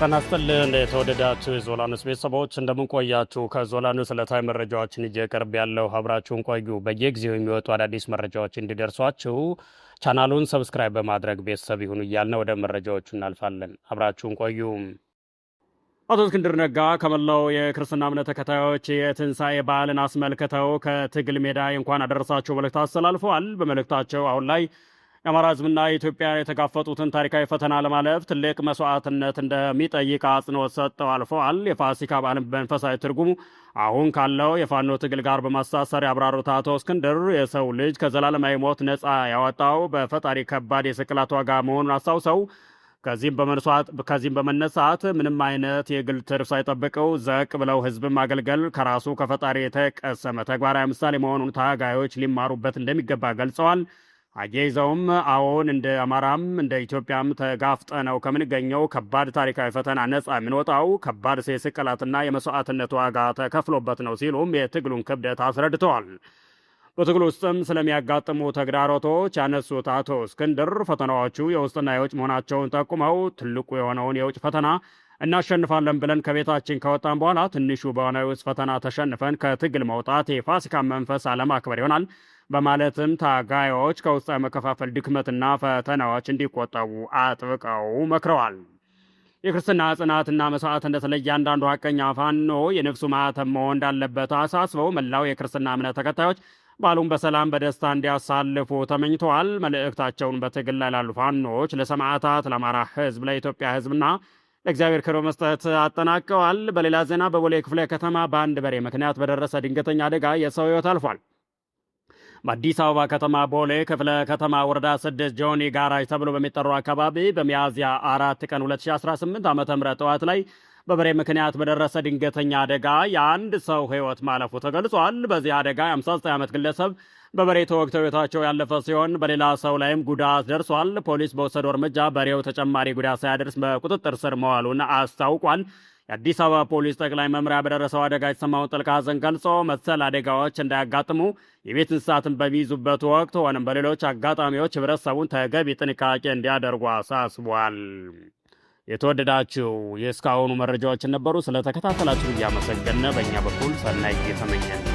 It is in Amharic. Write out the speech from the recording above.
ጤና ይስጥልን የተወደዳችሁ የዞላኑስ ቤተሰቦች እንደምን ቆያችሁ? ከዞላኑስ ዕለታዊ መረጃዎችን ይዤ ቀርብ ያለው አብራችሁን ቆዩ። በየጊዜው የሚወጡ አዳዲስ መረጃዎች እንዲደርሷችሁ ቻናሉን ሰብስክራይብ በማድረግ ቤተሰብ ይሁኑ እያልን ወደ መረጃዎቹ እናልፋለን። አብራችሁን ቆዩ። አቶ እስክንድር ነጋ ከመላው የክርስትና እምነት ተከታዮች የትንሣኤ በዓልን አስመልክተው ከትግል ሜዳ እንኳን አደረሳችሁ መልእክት አስተላልፈዋል። በመልእክታቸው አሁን ላይ የአማራ ሕዝብና ኢትዮጵያ የተጋፈጡትን ታሪካዊ ፈተና ለማለፍ ትልቅ መስዋዕትነት እንደሚጠይቅ አጽንኦት ሰጥተው አልፈዋል። የፋሲካ በዓልን በመንፈሳዊ ትርጉሙ አሁን ካለው የፋኖ ትግል ጋር በማስተሳሰር ያብራሩት አቶ እስክንድር የሰው ልጅ ከዘላለማዊ ሞት ነፃ ያወጣው በፈጣሪ ከባድ የስቅላት ዋጋ መሆኑን አስታውሰው ከዚህም በመነሳት ምንም አይነት የግል ትርፍ ሳይጠብቀው ዘቅ ብለው ሕዝብን ማገልገል ከራሱ ከፈጣሪ የተቀሰመ ተግባራዊ ምሳሌ መሆኑን ታጋዮች ሊማሩበት እንደሚገባ ገልጸዋል። አያይዘውም አዎን እንደ አማራም እንደ ኢትዮጵያም ተጋፍጠነው ከምንገኘው ከባድ ታሪካዊ ፈተና ነፃ የምንወጣው ከባድ የስቅላትና የመስዋዕትነት ዋጋ ተከፍሎበት ነው ሲሉም የትግሉን ክብደት አስረድተዋል። በትግሉ ውስጥም ስለሚያጋጥሙ ተግዳሮቶች ያነሱት አቶ እስክንድር ፈተናዎቹ የውስጥና የውጭ መሆናቸውን ጠቁመው ትልቁ የሆነውን የውጭ ፈተና እናሸንፋለን ብለን ከቤታችን ከወጣን በኋላ ትንሹ በሆነ የውስጥ ፈተና ተሸንፈን ከትግል መውጣት የፋሲካን መንፈስ አለማክበር ይሆናል በማለትም ታጋዮች ከውስጣዊ መከፋፈል ድክመትና ፈተናዎች እንዲቆጠቡ አጥብቀው መክረዋል። የክርስትና ጽናትና መስዋዕትነት ለእያንዳንዱ ሀቀኛ ፋኖ የነፍሱ ማኅተም መሆን እንዳለበት አሳስበው መላው የክርስትና እምነት ተከታዮች በዓሉን በሰላም በደስታ እንዲያሳልፉ ተመኝተዋል። መልእክታቸውን በትግል ላይ ላሉ ፋኖች፣ ለሰማዕታት፣ ለአማራ ሕዝብ፣ ለኢትዮጵያ ሕዝብና ለእግዚአብሔር ክብር መስጠት አጠናቀዋል። በሌላ ዜና በቦሌ ክፍለ ከተማ በአንድ በሬ ምክንያት በደረሰ ድንገተኛ አደጋ የሰው ሕይወት አልፏል። በአዲስ አበባ ከተማ ቦሌ ክፍለ ከተማ ወረዳ 6 ጆኒ ጋራጅ ተብሎ በሚጠራው አካባቢ በሚያዝያ 4 ቀን 2018 ዓ.ም ጠዋት ላይ በበሬ ምክንያት በደረሰ ድንገተኛ አደጋ የአንድ ሰው ሕይወት ማለፉ ተገልጿል። በዚህ አደጋ የ59 ዓመት ግለሰብ በበሬ ተወግተው ሕይወታቸው ያለፈ ሲሆን በሌላ ሰው ላይም ጉዳት ደርሷል። ፖሊስ በወሰደው እርምጃ በሬው ተጨማሪ ጉዳት ሳያደርስ በቁጥጥር ስር መዋሉን አስታውቋል። የአዲስ አበባ ፖሊስ ጠቅላይ መምሪያ በደረሰው አደጋ የተሰማውን ጥልቅ ሐዘን ገልጾ መሰል አደጋዎች እንዳያጋጥሙ የቤት እንስሳትን በሚይዙበት ወቅት ሆነም በሌሎች አጋጣሚዎች ህብረተሰቡን ተገቢ ጥንቃቄ እንዲያደርጉ አሳስቧል። የተወደዳችሁ የእስካሁኑ መረጃዎች ነበሩ። ስለተከታተላችሁ እያመሰገነ በእኛ በኩል ሰናይ እየተመኘን